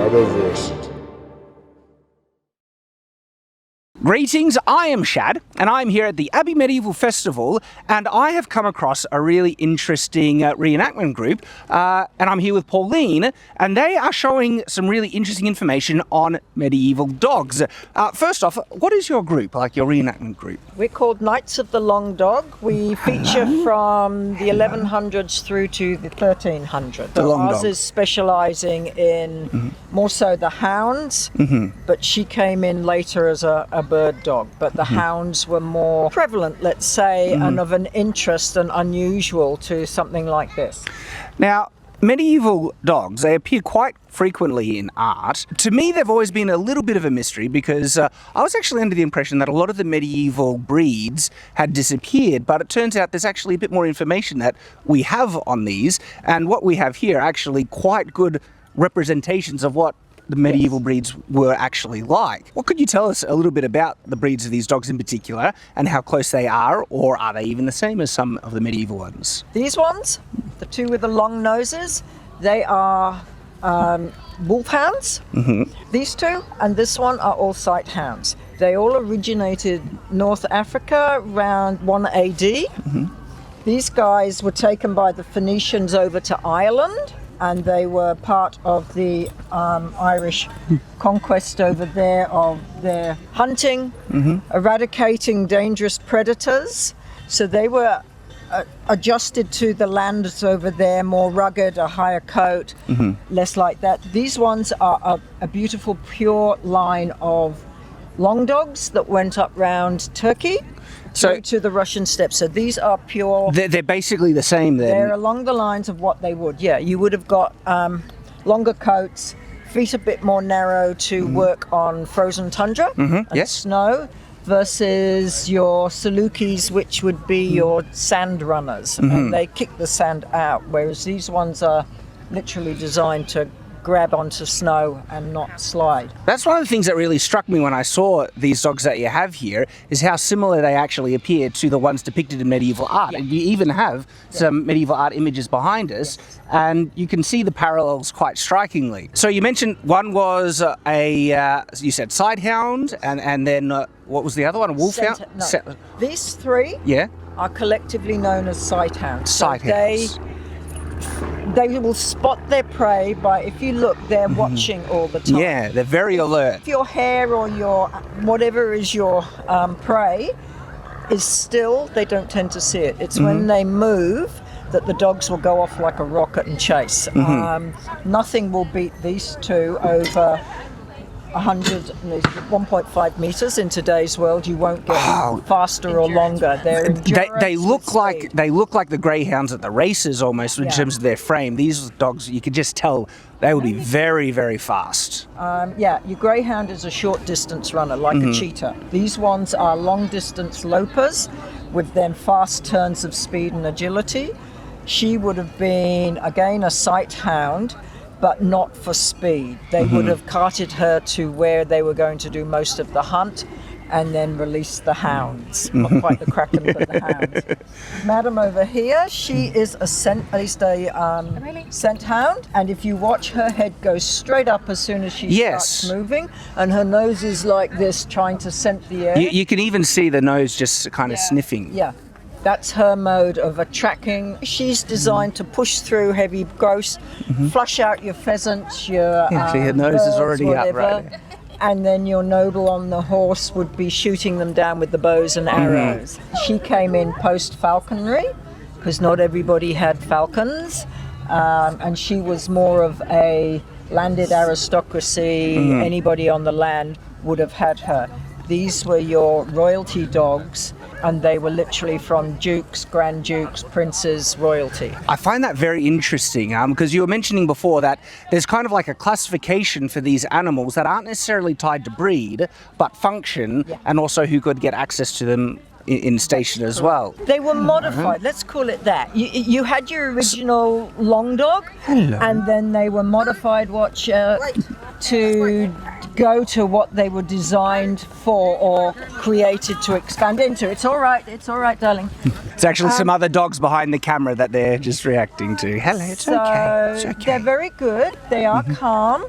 Metaverse. Greetings, I am Shad, and I'm here at the Abbey Medieval Festival, and I have come across a really interesting reenactment group, and I'm here with Pauline, and they are showing some really interesting information on medieval dogs. First off, what is your group, like your reenactment group? We're called Knights of the Long Dog. We feature from the 1100s through to the 1300s. The long ours dog. is specialising in more so the hounds, but she came in later as a bird dog. But the hounds were more prevalent, let's say, and of an interest and unusual to something like this. Now, medieval dogs, they appear quite frequently in art. To me, they've always been a little bit of a mystery because I was actually under the impression that a lot of the medieval breeds had disappeared, but it turns out there's actually a bit more information that we have on these, and what we have here are actually quite good representations of what the medieval breeds were actually like. What could you tell us a little bit about the breeds of these dogs in particular and how close they are, or are they even the same as some of the medieval ones? These ones, the two with the long noses, they are wolfhounds. These two and this one are all sighthounds. They all originated North Africa around 1 AD. These guys were taken by the Phoenicians over to Ireland, and they were part of the Irish conquest over there of their hunting, eradicating dangerous predators. So they were adjusted to the lands over there, more rugged, a higher coat, less like that. These ones are a beautiful pure line of long dogs that went up round Turkey through to the Russian steppes. So these are pure. They're basically the same then. They're along the lines of what they would. Yeah, you would have got longer coats, feet a bit more narrow to work on frozen tundra and snow, versus your Salukis, which would be your sand runners, and they kick the sand out, whereas these ones are literally designed to grab onto snow and not slide. That's one of the things that really struck me when I saw these dogs that you have here, is how similar they actually appear to the ones depicted in medieval art. And you even have some medieval art images behind us, and you can see the parallels quite strikingly. So you mentioned one was you said Sighthound, and then what was the other one? A wolfhound? These three are collectively known as Sighthounds. Sighthounds. They will spot their prey by, if you look, they're watching all the time. Yeah, they're very alert. If your hare or your whatever is your prey is still, they don't tend to see it. It's when they move that the dogs will go off like a rocket and chase. Nothing will beat these two over 1.5 meters in today's world. You won't get faster or longer. They look like the greyhounds at the races almost in terms of their frame. These dogs, you could just tell they would be very, very fast. Your greyhound is a short distance runner, like a cheetah. These ones are long distance lopers with then fast turns of speed and agility. She would have been again a sighthound, but not for speed. They would have carted her to where they were going to do most of the hunt and then release the hounds. Not quite the kraken, but the hounds. Madam over here, she is a scent hound, and if you watch, her head goes straight up as soon as she starts moving, and her nose is like this, trying to scent the air. You can even see the nose just kind of sniffing. Yeah. That's her mode of attracting. She's designed to push through heavy growths, flush out your pheasants, your so your nose birds, is already whatever, up right there. And then your noble on the horse would be shooting them down with the bows and arrows. She came in post-falconry, because not everybody had falcons, and she was more of a landed aristocracy. Anybody on the land would have had her. These were your royalty dogs, and they were literally from dukes, grand dukes, princes, royalty. I find that very interesting because you were mentioning before that there's kind of like a classification for these animals that aren't necessarily tied to breed, but function, and also who could get access to them in station as well. They were modified, let's call it that. You had your original long dog, and then they were modified to go to what they were designed for or created to expand into. It's all right, darling. It's actually some other dogs behind the camera that they're just reacting to. Hello, it's okay. They're very good. They are calm.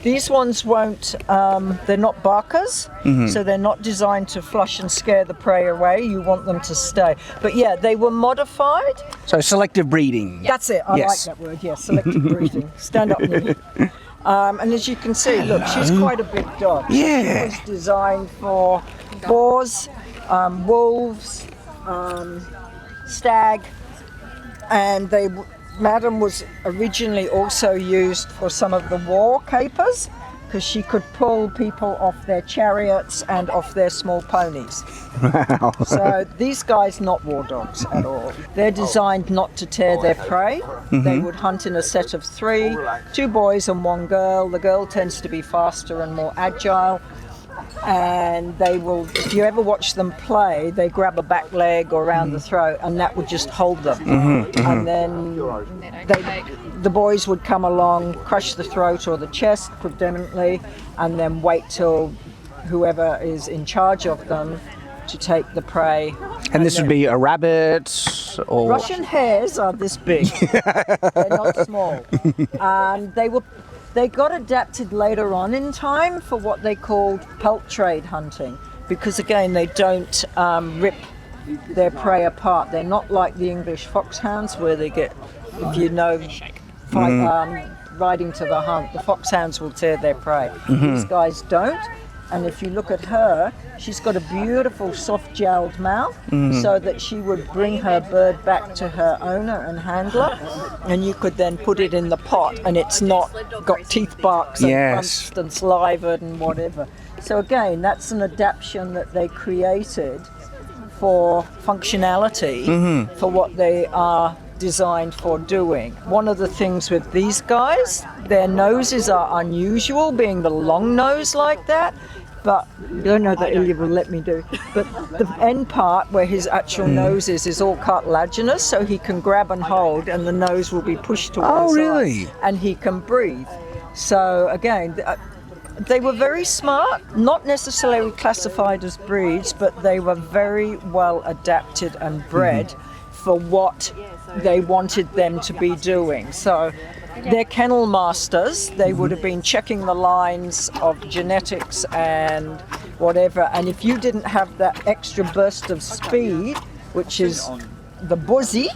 These ones won't, they're not barkers, so they're not designed to flush and scare the prey away. You want them to stay. But yeah, they were modified. So selective breeding. That's it, I Yes. like that word, yeah, selective breeding. Stand up, Nini. And as you can see, look, she's quite a big dog. Yeah. She was designed for boars, wolves, stag, and Madam was originally also used for some of the war capers because she could pull people off their chariots and off their small ponies. Wow. So these guys not war dogs at all. They're designed not to tear their prey. They would hunt in a set of 3, 2 boys and 1 girl. The girl tends to be faster and more agile. And they will, if you ever watch them play, they grab a back leg or around the throat and that would just hold them. And then the boys would come along, crush the throat or the chest predominantly, and then wait till whoever is in charge of them to take the prey. And this would be a rabbit or... Russian hares are this big. They're not small. And they got adapted later on in time for what they called pelt trade hunting, because again they don't rip their prey apart. They're not like the English foxhounds where they get, if you know, riding to the hunt, the foxhounds will tear their prey. These guys don't. And if you look at her, she's got a beautiful soft jowled mouth, so that she would bring her bird back to her owner and handler, and you could then put it in the pot and it's not got teeth marks and crunched and salivated and whatever. So again, that's an adaptation that they created for functionality for what they are designed for doing. One of the things with these guys, their noses are unusual, being the long nose like that, but I don't know that Ilya will let me do, but the end part where his actual nose is all cartilaginous, so he can grab and hold and the nose will be pushed to one side and he can breathe. So again, they were very smart, not necessarily classified as breeds, but they were very well adapted and bred for what they wanted them to be doing. So they're kennel masters. They would have been checking the lines of genetics and whatever. And if you didn't have that extra burst of speed, which is the buzzy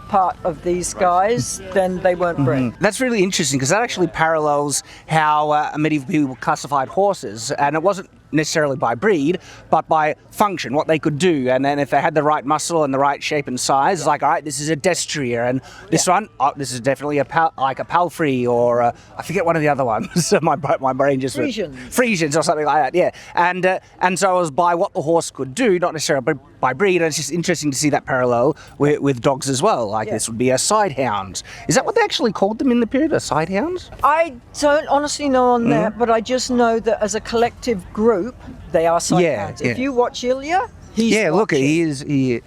part of these guys, then they weren't bred. That's really interesting because that actually parallels how medieval people classified horses, and it wasn't necessarily by breed, but by function, what they could do. And then if they had the right muscle and the right shape and size, it's like, all right, this is a destrier, and this one, oh, this is definitely a palfrey, or I forget one of the other ones. my brain just Frisians or something like that. Yeah, and so it was by what the horse could do, not necessarily by breed. And it's just interesting to see that parallel with dogs as well. Like this would be a sighthound. Is that what they actually called them in the period? A sighthound? I don't honestly know on that, but I just know that as a collective group, they are sighthounds. If you watch Ilya, he's watching. Look,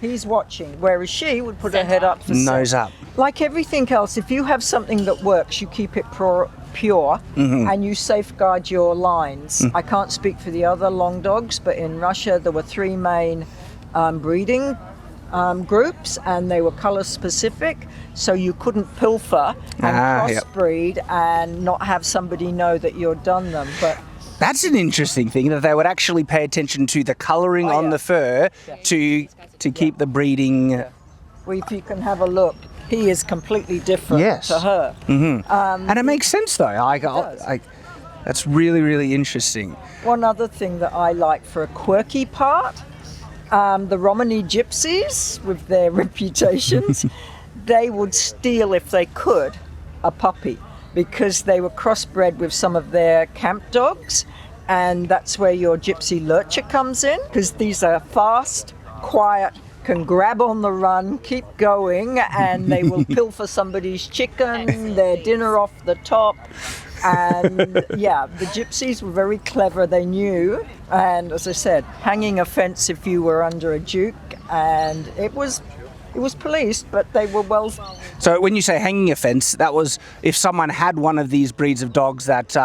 he's watching. Whereas she would put her head up for nose up. Like everything else, if you have something that works, you keep it pure and you safeguard your lines. I can't speak for the other long dogs, but in Russia there were 3 main breeding groups, and they were colour specific, so you couldn't pilfer and crossbreed and not have somebody know that you'd done them. But that's an interesting thing, that they would actually pay attention to the colouring on the fur to keep the breeding. Well, if you can have a look, he is completely different to her. And it makes sense though. That's really, really interesting. One other thing that I like for a quirky part, the Romany gypsies, with their reputations, they would steal, if they could, a puppy, because they were crossbred with some of their camp dogs, and that's where your gypsy lurcher comes in, because these are fast, quiet, can grab on the run, keep going, and they will pilfer somebody's chicken, their dinner off the top. And the gypsies were very clever, they knew, and as I said, hanging a fence if you were under a duke, and it was policed, but they were well. So when you say hanging a fence, that was if someone had one of these breeds of dogs that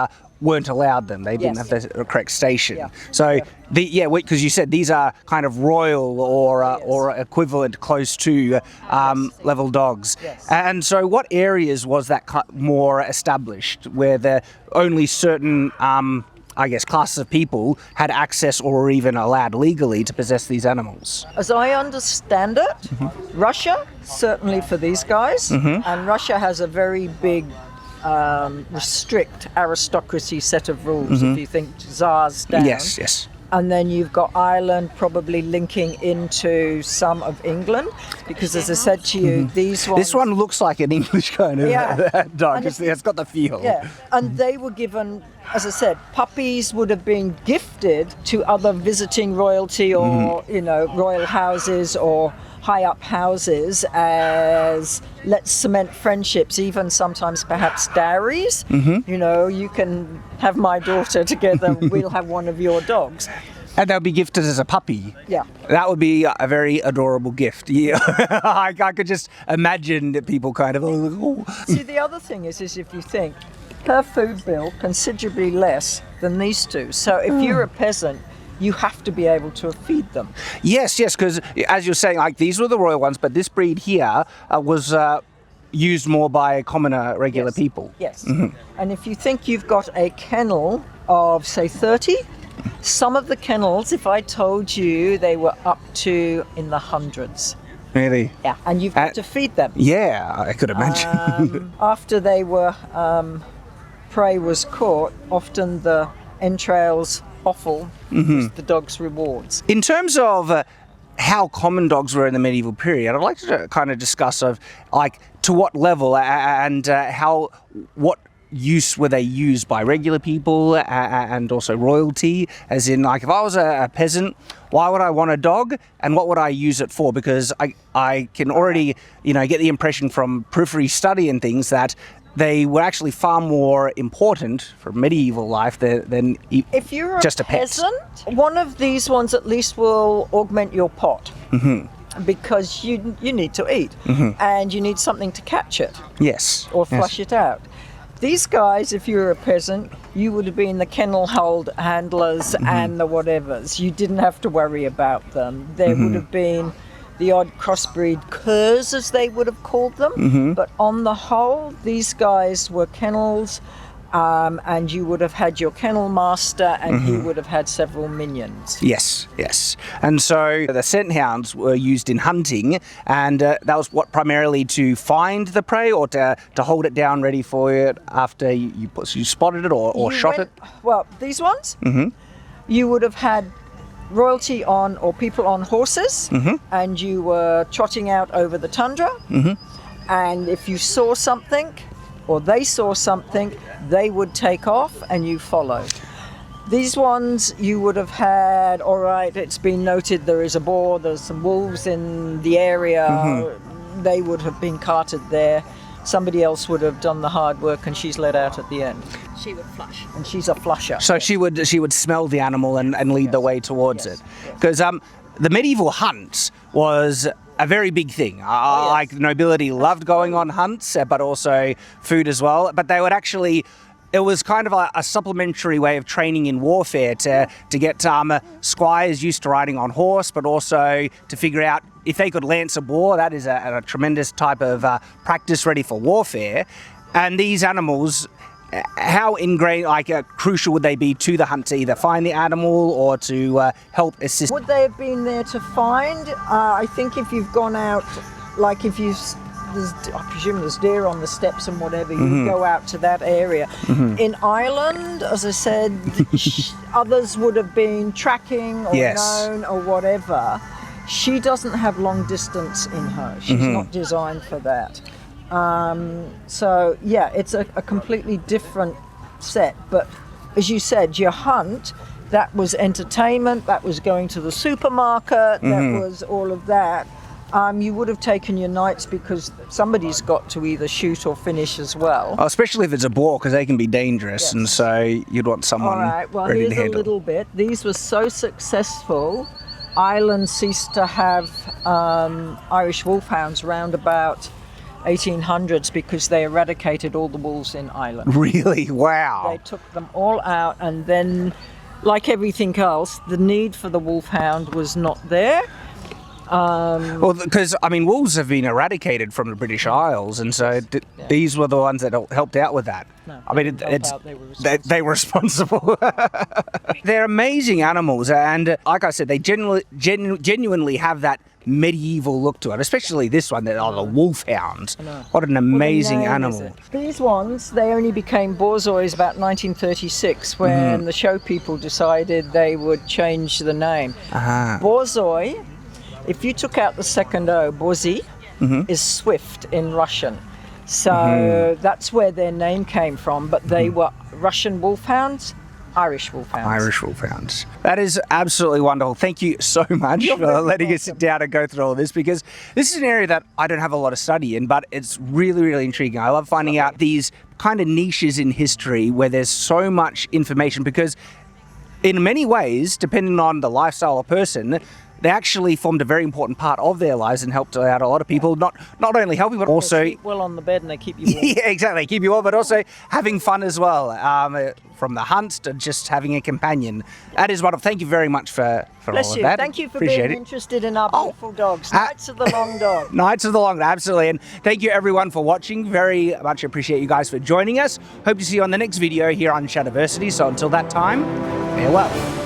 weren't allowed them. They didn't Yes. have the correct station. Yeah. So because you said these are kind of royal or equivalent close to level dogs. Yes. And so what areas was that more established where the only certain I guess classes of people had access or even allowed legally to possess these animals? As I understand it, Russia, certainly for these guys, and Russia has a very big strict aristocracy set of rules, if you think Tsars down. Yes. And then you've got Ireland probably linking into some of England, because as I said to you, these ones... This one looks like an English kind of dog. It's got the feel. Yeah, and they were given, as I said, puppies would have been gifted to other visiting royalty or, royal houses or high up houses as let's cement friendships, even sometimes perhaps dowries. You can have my daughter together, we'll have one of your dogs. And they'll be gifted as a puppy. Yeah. That would be a very adorable gift. Yeah. I could just imagine that people kind of... Oh. See, the other thing is if you think, per food bill, considerably less than these two. So if you're a peasant, you have to be able to feed them. Yes, because as you're saying, like these were the royal ones, but this breed here was used more by commoner, regular people. Yes. And if you think you've got a kennel of, say, 30, some of the kennels, if I told you, they were up to in the hundreds. Really? Yeah, and you've got to feed them. Yeah, I could imagine. After they were, prey was caught, often the entrails offal was the dog's rewards. In terms of how common dogs were in the medieval period, I'd like to kind of discuss to what level and what use were they used by regular people and also royalty, as in if I was a peasant, why would I want a dog and what would I use it for? Because I can already get the impression from periphery study and things that they were actually far more important for medieval life than if you're just a pet. Peasant, one of these ones at least will augment your pot. Because you need to eat and you need something to catch it. Yes. Or flush it out. These guys, if you were a peasant, you would have been the kennel handlers and the whatevers. You didn't have to worry about them. There would have been the odd crossbreed curs, as they would have called them. But on the whole, these guys were kennels, and you would have had your kennel master, and he would have had several minions. Yes. And so the scent hounds were used in hunting, and that was primarily to find the prey or to hold it down ready for it after you spotted it or shot it? Well, these ones, you would have had royalty on or people on horses, and you were trotting out over the tundra, and if you saw something or they saw something, they would take off and you followed. These ones you would have had, all right, it's been noted there is a boar, there's some wolves in the area, they would have been carted there. Somebody else would have done the hard work and she's let out at the end. She would flush. And she's a flusher. So she would smell the animal and lead the way towards it. Because the medieval hunt was a very big thing. Like the nobility loved going on hunts, but also food as well. But they would actually... It was kind of a supplementary way of training in warfare to get squires used to riding on horse, but also to figure out if they could lance a boar. That is a tremendous type of practice ready for warfare. And these animals, how ingrained, crucial would they be to the hunt to either find the animal or to help assist? Would they have been there to find? I think if you've gone out, I presume there's deer on the steps and whatever, you go out to that area. In Ireland, as I said, others would have been tracking or known or whatever. She doesn't have long distance in her. She's not designed for that. So, it's a completely different set. But as you said, your hunt, that was entertainment, that was going to the supermarket, that was all of that. You would have taken your knights because somebody's got to either shoot or finish as well. Oh, especially if it's a boar, because they can be dangerous, and so you'd want someone ready to handle. All right, well, here's a little bit. These were so successful, Ireland ceased to have Irish wolfhounds round about 1800s because they eradicated all the wolves in Ireland. Really? Wow. They took them all out, and then, like everything else, the need for the wolfhound was not there. Well, because, I mean, wolves have been eradicated from the British Isles, and so these were the ones that helped out with that. No, I mean, they were responsible. they were responsible. They're amazing animals, and like I said, they genuinely have that medieval look to it, especially this one, the wolfhound. What an amazing animal. These ones, they only became borzois about 1936 when the show people decided they would change the name. Borzoi, if you took out the second O, Borzy, is swift in Russian. So that's where their name came from, but they were Russian wolfhounds, Irish wolfhounds. Irish wolfhounds. That is absolutely wonderful. Thank you so much for letting us sit down and go through all this, because this is an area that I don't have a lot of study in, but it's really, really intriguing. I love finding out these kind of niches in history where there's so much information, because in many ways, depending on the lifestyle of a person, they actually formed a very important part of their lives and helped out a lot of people, not only helping, but also... They sleep well on the bed and they keep you warm. Yeah, exactly, keep you warm, but also having fun as well, from the hunt to just having a companion. That is wonderful. Thank you very much for all of that. Thank you for Appreciate being interested in our beautiful dogs. Knights of the Long Dog. Knights of the Long Dog, absolutely. And thank you everyone for watching. Very much appreciate you guys for joining us. Hope to see you on the next video here on Shadiversity. So until that time, farewell.